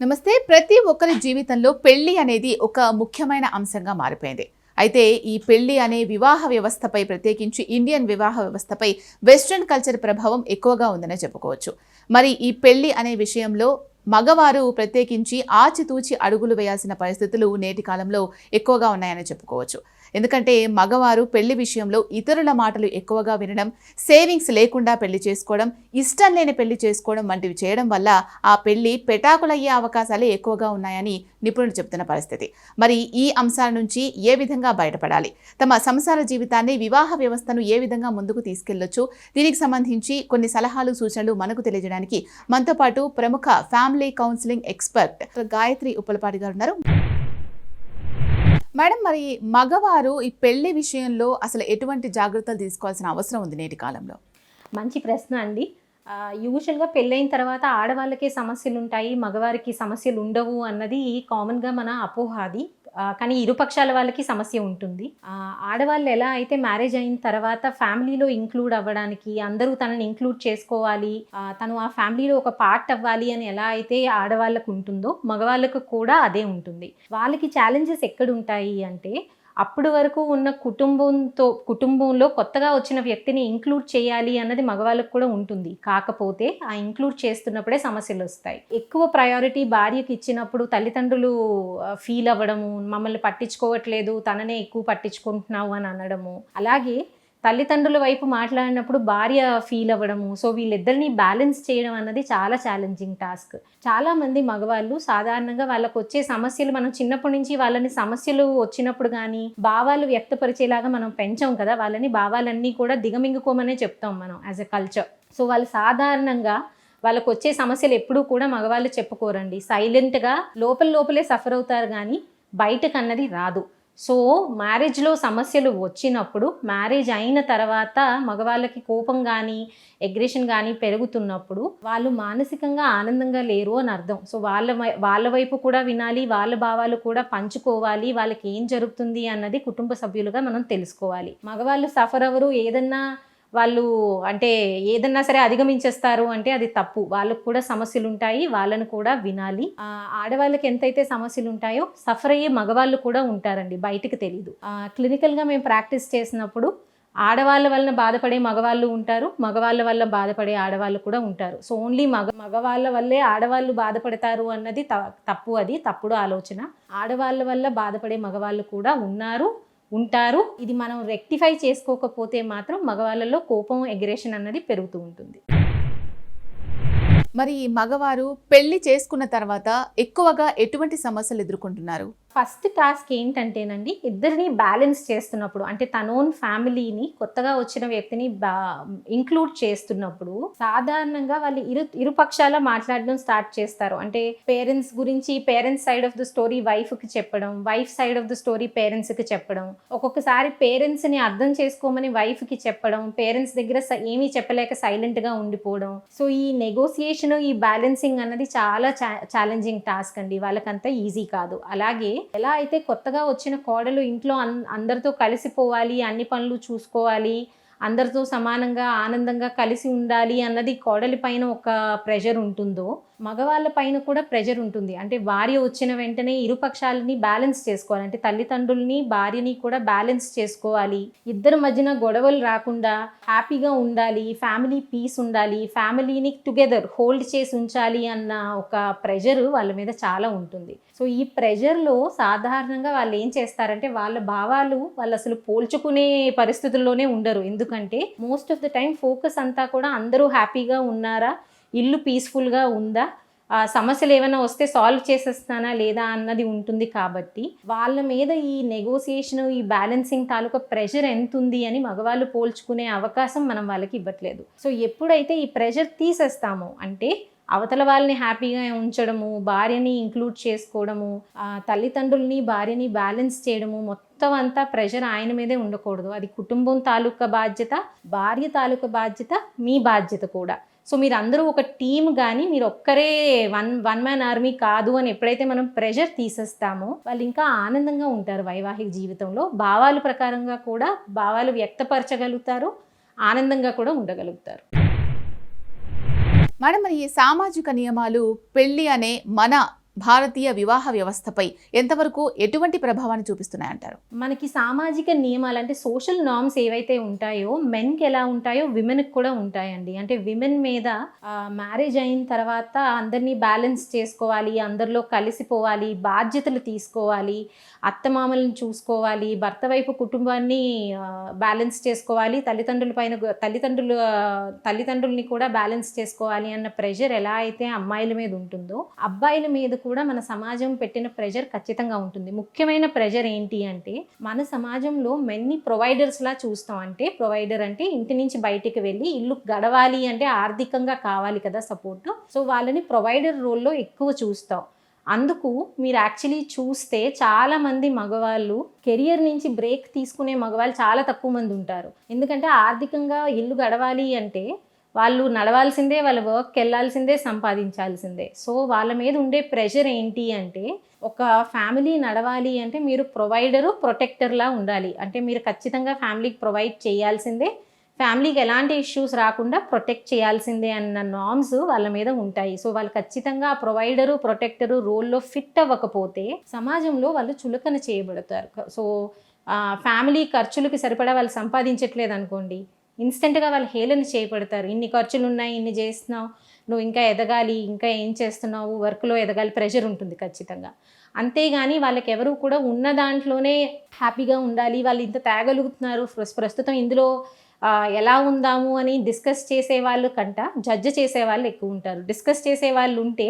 నమస్తే. ప్రతి ఒక్కరి జీవితంలో పెళ్లి అనేది ఒక ముఖ్యమైన అంశంగా మారిపోయింది. అయితే ఈ పెళ్లి అనే వివాహ వ్యవస్థపై, ప్రత్యేకించి ఇండియన్ వివాహ వ్యవస్థపై వెస్ట్రన్ కల్చర్ ప్రభావం ఎక్కువగా ఉందనే చెప్పుకోవచ్చు. మరి ఈ పెళ్లి అనే విషయంలో మగవారు ప్రత్యేకించి ఆచితూచి అడుగులు వేయాల్సిన పరిస్థితులు నేటి కాలంలో ఎక్కువగా ఉన్నాయని చెప్పుకోవచ్చు. ఎందుకంటే మగవారు పెళ్లి విషయంలో ఇతరుల మాటలు ఎక్కువగా వినడం, సేవింగ్స్ లేకుండా పెళ్లి చేసుకోవడం, ఇష్టం లేని పెళ్లి చేసుకోవడం వంటివి చేయడం వల్ల ఆ పెళ్లి పెటాకులయ్యే అవకాశాలే ఎక్కువగా ఉన్నాయని నిపుణులు చెబుతున్న పరిస్థితి. మరి ఈ అంశాల నుంచి ఏ విధంగా బయటపడాలి, తమ సంసార జీవితాన్ని, వివాహ వ్యవస్థను ఏ విధంగా ముందుకు తీసుకెళ్లొచ్చు, దీనికి సంబంధించి కొన్ని సలహాలు, సూచనలు మనకు తెలియజేయడానికి మనతో పాటు ప్రముఖ family counselling expert Gayatri Uppalapati గారు ఉన్నారు. మేడం, మరి మగవారు ఈ పెళ్లి విషయంలో అసలు ఎటువంటి జాగ్రత్తలు తీసుకోవాల్సిన అవసరం ఉంది నేటి కాలంలో? మంచి ప్రశ్న అండి. యూజువల్గా పెళ్ళైన తర్వాత ఆడవాళ్ళకే సమస్యలు ఉంటాయి, మగవారికి సమస్యలు ఉండవు అన్నది కామన్గా మన అపోహ. అది కానీ ఇరుపక్షాల వాళ్ళకి సమస్య ఉంటుంది. ఆడవాళ్ళు ఎలా అయితే మ్యారేజ్ అయిన తర్వాత ఫ్యామిలీలో ఇంక్లూడ్ అవ్వడానికి, అందరూ తనని ఇంక్లూడ్ చేసుకోవాలి, తను ఆ ఫ్యామిలీలో ఒక పార్ట్ అవ్వాలి అని ఎలా అయితే ఆడవాళ్ళకు ఉంటుందో మగవాళ్ళకు కూడా అదే ఉంటుంది. వాళ్ళకి ఛాలెంజెస్ ఎక్కడ ఉంటాయి అంటే, అప్పటి వరకు ఉన్న కుటుంబంలో కొత్తగా వచ్చిన వ్యక్తిని ఇంక్లూడ్ చేయాలి అన్నది మగవాళ్ళకు కూడా ఉంటుంది. కాకపోతే ఆ ఇంక్లూడ్ చేస్తున్నప్పుడే సమస్యలు వస్తాయి. ఎక్కువ ప్రయారిటీ భార్యకి ఇచ్చినప్పుడు తల్లిదండ్రులు ఫీల్ అవ్వడము, మమ్మల్ని పట్టించుకోవట్లేదు, తననే ఎక్కువ పట్టించుకుంటున్నావు అని అనడము, అలాగే తల్లిదండ్రుల వైపు మాట్లాడినప్పుడు భార్య ఫీల్ అవ్వడము. సో వీళ్ళిద్దరిని బ్యాలెన్స్ చేయడం అన్నది చాలా ఛాలెంజింగ్ టాస్క్. చాలామంది మగవాళ్ళు సాధారణంగా వాళ్ళకు వచ్చే సమస్యలు, మనం చిన్నప్పటి నుంచి వాళ్ళని సమస్యలు వచ్చినప్పుడు కానీ భావాలు వ్యక్తపరిచేలాగా మనం పెంచాం కదా, వాళ్ళని భావాలన్నీ కూడా దిగమింగుకోమనే చెప్తాం మనం యాజ్ ఎ కల్చర్. సో వాళ్ళు సాధారణంగా వాళ్ళకు వచ్చే సమస్యలు ఎప్పుడూ కూడా మగవాళ్ళు చెప్పుకోరండి. సైలెంట్గా లోపలే సఫర్ అవుతారు కానీ బయటకు అన్నది రాదు. సో మ్యారేజ్లో సమస్యలు వచ్చినప్పుడు, మ్యారేజ్ అయిన తర్వాత మగవాళ్ళకి కోపం కానీ అగ్రెషన్ కానీ పెరుగుతున్నప్పుడు వాళ్ళు మానసికంగా ఆనందంగా లేరు అని అర్థం. సో వాళ్ళ వైపు కూడా వినాలి, వాళ్ళ భావాలు కూడా పంచుకోవాలి, వాళ్ళకి ఏం జరుగుతుంది అన్నది కుటుంబ సభ్యులుగా మనం తెలుసుకోవాలి. మగవాళ్ళు సఫర్ అవ్వరు, ఏదన్నా సరే అధిగమించేస్తారు అంటే అది తప్పు. వాళ్ళకు కూడా సమస్యలు ఉంటాయి, వాళ్ళను కూడా వినాలి. ఆడవాళ్ళకి ఎంతైతే సమస్యలు ఉంటాయో సఫర్ అయ్యే మగవాళ్ళు కూడా ఉంటారండి, బయటికి తెలీదు. క్లినికల్గా మేము ప్రాక్టీస్ చేసినప్పుడు ఆడవాళ్ళ వలన బాధపడే మగవాళ్ళు ఉంటారు, మగవాళ్ళ వల్ల బాధపడే ఆడవాళ్ళు కూడా ఉంటారు. సో ఓన్లీ మగవాళ్ళ వల్లే ఆడవాళ్ళు బాధపడతారు అన్నది తప్పు. అది తప్పుడు ఆలోచన. ఆడవాళ్ళ వల్ల బాధపడే మగవాళ్ళు కూడా ఉంటారు. ఇది మనం రెక్టిఫై చేసుకోకపోతే మాత్రం మగవాళ్ళలో కోపం, అగ్రెషన్ అన్నది పెరుగుతూ ఉంటుంది. మరి మగవారు పెళ్లి చేసుకున్న తర్వాత ఎక్కువగా ఎటువంటి సమస్యలు ఎదుర్కొంటున్నారు? ఫస్ట్ టాస్క్ ఏంటంటేనండి, ఇద్దరిని బ్యాలెన్స్ చేస్తున్నప్పుడు, అంటే తన ఓన్ ఫ్యామిలీని, కొత్తగా వచ్చిన వ్యక్తిని ఇంక్లూడ్ చేస్తున్నప్పుడు సాధారణంగా వాళ్ళు ఇరుపక్షాల మాట్లాడడం స్టార్ట్ చేస్తారు. అంటే పేరెంట్స్ గురించి, parents side of the story వైఫ్కి చెప్పడం, wife side of the story పేరెంట్స్కి చెప్పడం, ఒక్కొక్కసారి పేరెంట్స్ని అర్థం చేసుకోమని వైఫ్కి చెప్పడం, పేరెంట్స్ దగ్గర ఏమీ చెప్పలేక సైలెంట్గా ఉండిపోవడం. సో ఈ నెగోసియేషన్, ఈ బ్యాలెన్సింగ్ అన్నది చాలా ఛాలెంజింగ్ టాస్క్ అండి, వాళ్ళకంతా ఈజీ కాదు. అలాగే ఎలా అయితే కొత్తగా వచ్చిన కోడలు ఇంట్లో అందరితో కలిసిపోవాలి, అన్ని పనులు చూసుకోవాలి, అందరితో సమానంగా ఆనందంగా కలిసి ఉండాలి అన్నది కోడలి పైన ఒక ప్రెషర్ ఉంటుందో, మగవాళ్ళ పైన కూడా ప్రెషర్ ఉంటుంది. అంటే భార్య వచ్చిన వెంటనే ఇరుపక్షాలని బ్యాలెన్స్ చేసుకోవాలి, అంటే తల్లిదండ్రుల్ని భార్యని కూడా బ్యాలెన్స్ చేసుకోవాలి, ఇద్దరి మధ్యన గొడవలు రాకుండా హ్యాపీగా ఉండాలి, ఫ్యామిలీ పీస్ ఉండాలి, ఫ్యామిలీని టుగెదర్ హోల్డ్ చేసి ఉంచాలి అన్న ఒక ప్రెషర్ వాళ్ళ మీద చాలా ఉంటుంది. సో ఈ ప్రెషర్లో సాధారణంగా వాళ్ళు ఏం చేస్తారంటే, వాళ్ళ భావాలు వాళ్ళు అసలు పోల్చుకునే పరిస్థితుల్లోనే ఉండరు. ఎందుకంటే most of the time focus అంతా కూడా అందరూ హ్యాపీగా ఉన్నారా, ఇల్లు పీస్ఫుల్గా ఉందా, సమస్యలు ఏమైనా వస్తే సాల్వ్ చేసేస్తానా లేదా అన్నది ఉంటుంది. కాబట్టి వాళ్ళ మీద ఈ నెగోసియేషన్, ఈ బ్యాలెన్సింగ్ తాలూకా ప్రెషర్ ఎంత ఉంది అని మగవాళ్ళు పోల్చుకునే అవకాశం మనం వాళ్ళకి ఇవ్వట్లేదు. సో ఎప్పుడైతే ఈ ప్రెషర్ తీసేస్తామో, అంటే అవతల వాళ్ళని హ్యాపీగా ఉంచడము, భార్యని ఇంక్లూడ్ చేసుకోవడము, తల్లిదండ్రుల్ని భార్యని బ్యాలెన్స్ చేయడము, మొత్తం అంతా ప్రెషర్ ఆయన మీదే ఉండకూడదు. అది కుటుంబం తాలూకా బాధ్యత, భార్య తాలూకా బాధ్యత, మీ బాధ్యత కూడా. సో మీరు అందరూ ఒక టీమ్, కానీ మీరు ఒక్కరే వన్ మ్యాన్ ఆర్మీ కాదు అని ఎప్పుడైతే మనం ప్రెషర్ తీసేస్తామో వాళ్ళు ఇంకా ఆనందంగా ఉంటారు వైవాహిక జీవితంలో. భావాల ప్రకారంగా కూడా భావాలు వ్యక్తపరచగలుగుతారు, ఆనందంగా కూడా ఉండగలుగుతారు. మేడం, మరి ఈ సామాజిక నియమాలు పెళ్లి అనే మన భారతీయ వివాహ వ్యవస్థపై ఎంతవరకు ఎటువంటి ప్రభావాన్ని చూపిస్తున్నాయంటారు? మనకి సామాజిక నియమాలు అంటే సోషల్ నార్మ్స్ ఏవైతే ఉంటాయో మెన్కి ఎలా ఉంటాయో విమెన్కి కూడా ఉంటాయండి. అంటే విమెన్ మీద మ్యారేజ్ అయిన తర్వాత అందరినీ బ్యాలెన్స్ చేసుకోవాలి, అందరిలో కలిసిపోవాలి, బాధ్యతలు తీసుకోవాలి, అత్తమామలను చూసుకోవాలి, భర్త వైపు కుటుంబాన్ని బ్యాలెన్స్ చేసుకోవాలి, తల్లిదండ్రుల్ని కూడా బ్యాలెన్స్ చేసుకోవాలి అన్న ప్రెషర్ ఎలా అయితే అమ్మాయిల మీద ఉంటుందో అబ్బాయిల మీద కూడా మన సమాజం పెట్టిన ప్రెషర్ ఖచ్చితంగా ఉంటుంది. ముఖ్యమైన ప్రెషర్ ఏంటి అంటే మన సమాజంలో మెన్ని ప్రొవైడర్స్ లా చూస్తాం. అంటే ప్రొవైడర్ అంటే ఇంటి నుంచి బయటికి వెళ్ళి ఇల్లు గడవాలి అంటే ఆర్థికంగా కావాలి కదా సపోర్ట్. సో వాళ్ళని ప్రొవైడర్ రోల్లో ఎక్కువ చూస్తాం. అందుకు మీరు యాక్చువల్లీ చూస్తే చాలామంది మగవాళ్ళు కెరియర్ నుంచి బ్రేక్ తీసుకునే మగవాళ్ళు చాలా తక్కువ మంది ఉంటారు. ఎందుకంటే ఆర్థికంగా ఇల్లు గడవాలి అంటే వాళ్ళు నడవాల్సిందే, వాళ్ళ వర్క్కి వెళ్ళాల్సిందే, సంపాదించాల్సిందే. సో వాళ్ళ మీద ఉండే ప్రెషర్ ఏంటి అంటే ఒక ఫ్యామిలీ నడవాలి అంటే మీరు ప్రొవైడరు ప్రొటెక్టర్లా ఉండాలి. అంటే మీరు ఖచ్చితంగా ఫ్యామిలీకి ప్రొవైడ్ చేయాల్సిందే, ఫ్యామిలీకి ఎలాంటి ఇష్యూస్ రాకుండా ప్రొటెక్ట్ చేయాల్సిందే అన్న నార్మ్స్ వాళ్ళ మీద ఉంటాయి. సో వాళ్ళు ఖచ్చితంగా ప్రొవైడరు ప్రొటెక్టరు రోల్లో ఫిట్ అవ్వకపోతే సమాజంలో వాళ్ళు చులకన చేయబడతారు. సో ఫ్యామిలీ ఖర్చులకి సరిపడా వాళ్ళు సంపాదించట్లేదు అనుకోండి, ఇన్స్టెంట్గా వాళ్ళు హేళన చేయబడతారు. ఇన్ని ఖర్చులు ఉన్నాయి, ఇన్ని చేస్తున్నావు, నువ్వు ఇంకా ఎదగాలి, ఇంకా ఏం చేస్తున్నావు, వర్క్లో ఎదగాలి, ప్రెషర్ ఉంటుంది ఖచ్చితంగా. అంతేగాని వాళ్ళకి ఎవరు కూడా ఉన్న దాంట్లోనే హ్యాపీగా ఉండాలి, వాళ్ళు ఇంత తేగలుగుతున్నారు, ప్రస్తుతం ఇందులో ఎలా ఉందాము అని డిస్కస్ చేసేవాళ్ళు కంట జడ్జ్ చేసేవాళ్ళు ఎక్కువ ఉంటారు. డిస్కస్ చేసేవాళ్ళు ఉంటే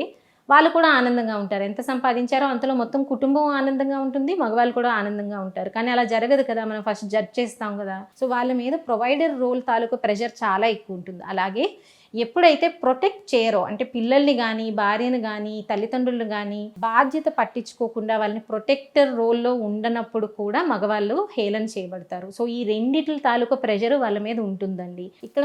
వాళ్ళు కూడా ఆనందంగా ఉంటారు. ఎంత సంపాదించారో అంతలో మొత్తం కుటుంబం ఆనందంగా ఉంటుంది, మగవాళ్ళు కూడా ఆనందంగా ఉంటారు. కానీ అలా జరగదు కదా, మనం ఫస్ట్ జడ్జ్ చేస్తాం కదా. సో వాళ్ళ మీద ప్రొవైడర్ రోల్ తాలూకు ప్రెషర్ చాలా ఎక్కువ ఉంటుంది. అలాగే ఎప్పుడైతే ప్రొటెక్ట్ చేయరో అంటే పిల్లల్ని కానీ భార్యను కానీ తల్లిదండ్రులను కానీ బాధ్యత పట్టించుకోకుండా వాళ్ళని ప్రొటెక్టర్ రోల్లో ఉండనప్పుడు కూడా మగవాళ్ళు హేళన చేయబడతారు. సో ఈ రెండిట్ల తాలూకు ప్రెషర్ వాళ్ళ మీద ఉంటుందండి. ఇక్కడ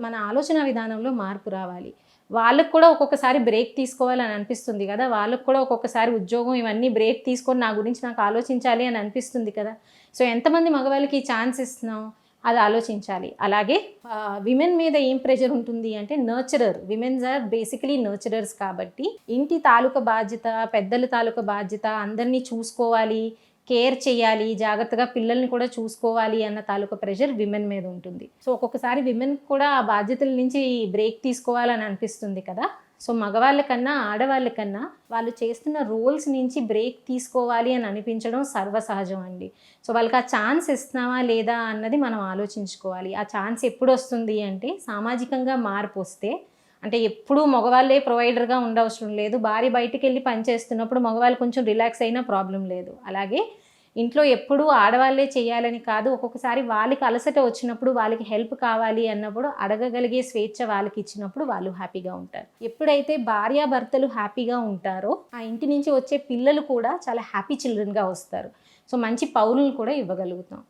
మన ఆలోచన విధానంలో మార్పు రావాలి. వాళ్ళకు కూడా ఒక్కొక్కసారి బ్రేక్ తీసుకోవాలని అనిపిస్తుంది కదా, వాళ్ళకు కూడా ఒక్కొక్కసారి ఉద్యోగం ఇవన్నీ బ్రేక్ తీసుకొని నా గురించి నాకు ఆలోచించాలి అని అనిపిస్తుంది కదా. సో ఎంతమంది మగవాళ్ళకి ఈ ఛాన్స్ ఇస్తున్నాం అది ఆలోచించాలి. అలాగే విమెన్ మీద ఏం ప్రెషర్ ఉంటుంది అంటే నర్చరర్. విమెన్స్ ఆర్ బేసికలీ నర్చరర్స్ కాబట్టి ఇంటి తాలూకా బాధ్యత, పెద్దల తాలూకా బాధ్యత, అందరినీ చూసుకోవాలి, కేర్ చేయాలి, జాగ్రత్తగా పిల్లల్ని కూడా చూసుకోవాలి అన్న తాలూకా ప్రెషర్ విమెన్ మీద ఉంటుంది. సో ఒక్కొక్కసారి విమెన్ కూడా ఆ బాధ్యతల నుంచి బ్రేక్ తీసుకోవాలని అనిపిస్తుంది కదా. సో మగవాళ్ళకన్నా ఆడవాళ్ళకన్నా వాళ్ళు చేస్తున్న రోల్స్ నుంచి బ్రేక్ తీసుకోవాలి అని అనిపించడం సర్వసహజం అండి. సో వాళ్ళకి ఆ ఛాన్స్ ఇస్తున్నావా లేదా అన్నది మనం ఆలోచించుకోవాలి. ఆ ఛాన్స్ ఎప్పుడు వస్తుంది అంటే సామాజికంగా మార్పు వస్తే, అంటే ఎప్పుడూ మగవాళ్ళే ప్రొవైడర్గా ఉండవసరం లేదు. భార్య బయటికి వెళ్ళి పనిచేస్తున్నప్పుడు మగవాళ్ళు కొంచెం రిలాక్స్ అయినా ప్రాబ్లం లేదు. అలాగే ఇంట్లో ఎప్పుడూ ఆడవాళ్ళే చేయాలని కాదు, ఒక్కొక్కసారి వాళ్ళకి అలసట వచ్చినప్పుడు వాళ్ళకి హెల్ప్ కావాలి అన్నప్పుడు అడగగలిగే స్వేచ్ఛ వాళ్ళకి ఇచ్చినప్పుడు వాళ్ళు హ్యాపీగా ఉంటారు. ఎప్పుడైతే భార్యాభర్తలు హ్యాపీగా ఉంటారో ఆ ఇంటి నుంచి వచ్చే పిల్లలు కూడా చాలా హ్యాపీ చిల్డ్రన్గా వస్తారు. సో మంచి పౌరులు కూడా ఇవ్వగలుగుతాం.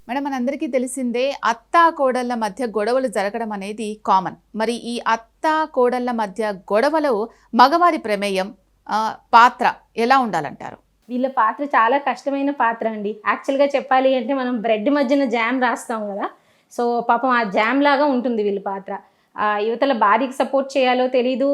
మేడం, మనందరికీ తెలిసిందే అత్తా కోడళ్ళ మధ్య గొడవలు జరగడం అనేది కామన్. మరి ఈ అత్తా కోడళ్ళ మధ్య గొడవలో మగవారి ప్రమేయం పాత్ర ఎలా ఉండాలంటారు? వీళ్ళ పాత్ర చాలా కష్టమైన పాత్ర అండి. యాక్చువల్గా చెప్పాలి అంటే మనం బ్రెడ్ మధ్యన జామ్ రాస్తాం కదా, సో పాపం ఆ జామ్ లాగా ఉంటుంది వీళ్ళ పాత్ర. యువతల భార్యకి సపోర్ట్ చేయాలో తెలీదు,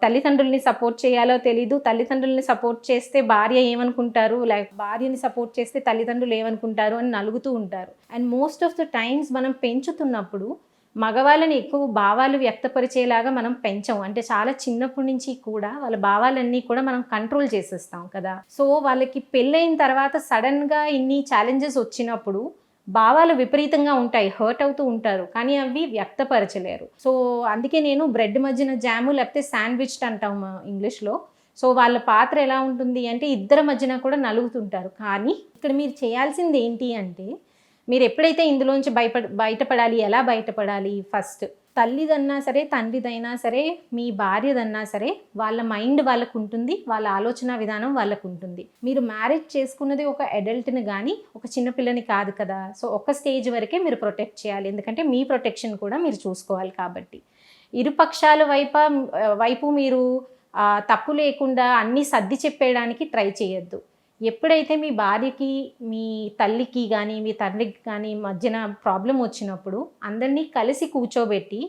తల్లిదండ్రుల్ని సపోర్ట్ చేయాలో తెలీదు. తల్లిదండ్రుల్ని సపోర్ట్ చేస్తే భార్య ఏమనుకుంటారు, లైక్ భార్యని సపోర్ట్ చేస్తే తల్లిదండ్రులు ఏమనుకుంటారు అని నలుగుతూ ఉంటారు. And most of the times మనం పెంచుతున్నప్పుడు మగవాళ్ళని ఎక్కువ భావాలు వ్యక్తపరిచేలాగా మనం పెంచాం. అంటే చాలా చిన్నప్పటి నుంచి కూడా వాళ్ళ భావాలన్నీ కూడా మనం కంట్రోల్ చేసేస్తాం కదా. సో వాళ్ళకి పెళ్ళైన తర్వాత సడన్గా ఇన్ని ఛాలెంజెస్ వచ్చినప్పుడు భావాలు విపరీతంగా ఉంటాయి, హర్ట్ అవుతూ ఉంటారు, కానీ అవి వ్యక్తపరచలేరు. సో అందుకే నేను బ్రెడ్ మధ్యన జాము లేకపోతే శాండ్విచ్ అంటాం ఇంగ్లీష్లో. సో వాళ్ళ పాత్ర ఎలా ఉంటుంది అంటే ఇద్దరి మధ్యన కూడా నలుగుతుంటారు. కానీ ఇక్కడ మీరు చేయాల్సింది ఏంటి అంటే మీరు ఎప్పుడైతే ఇందులోంచి బయటపడాలి, ఎలా బయటపడాలి, ఫస్ట్ తల్లిదన్నా సరే తండ్రిదైనా సరే మీ భార్యదన్నా సరే వాళ్ళ మైండ్ వాళ్ళకు ఉంటుంది, వాళ్ళ ఆలోచన విధానం వాళ్ళకు ఉంటుంది. మీరు మ్యారేజ్ చేసుకున్నది ఒక అడల్ట్ని కానీ ఒక చిన్నపిల్లని కాదు కదా. సో ఒక స్టేజ్ వరకే మీరు ప్రొటెక్ట్ చేయాలి, ఎందుకంటే మీ ప్రొటెక్షన్ కూడా మీరు చూసుకోవాలి. కాబట్టి ఇరుపక్షాల వైపు మీరు తప్పు లేకుండా అన్నీ సర్ది చెప్పేయడానికి ట్రై చేయొద్దు. ఎప్పుడైతే మీ భార్యకి మీ తల్లికి కానీ మీ తండ్రికి కానీ మధ్యన ప్రాబ్లం వచ్చినప్పుడు అందరినీ కలిసి కూర్చోబెట్టి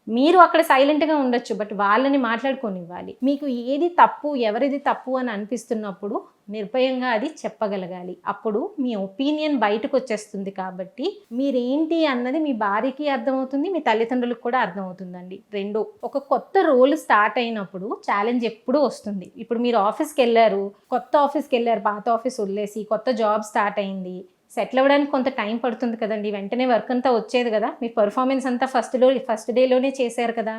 మీరు అక్కడ సైలెంట్గా ఉండొచ్చు, బట్ వాళ్ళని మాట్లాడుకోనివ్వాలి. మీకు ఏది తప్పు ఎవరిది తప్పు అని అనిపిస్తున్నప్పుడు నిర్భయంగా అది చెప్పగలగాలి. అప్పుడు మీ ఒపీనియన్ బయటకు వచ్చేస్తుంది. కాబట్టి మీరేంటి అన్నది మీ భార్యకి అర్థమవుతుంది, మీ తల్లిదండ్రులకు కూడా అర్థమవుతుందండి. రెండు, ఒక కొత్త రోల్ స్టార్ట్ అయినప్పుడు ఛాలెంజ్ ఎప్పుడూ వస్తుంది. ఇప్పుడు మీరు ఆఫీస్కి వెళ్ళారు, కొత్త ఆఫీస్కి వెళ్ళారు, పాత ఆఫీస్ వదిలేసి కొత్త జాబ్ స్టార్ట్ అయింది, సెటిల్ అవ్వడానికి కొంత టైం పడుతుంది కదండి. వెంటనే వర్క్ అంతా వచ్చేది కదా, మీ పర్ఫార్మెన్స్ అంతా ఫస్ట్ డేలోనే చేశారు కదా.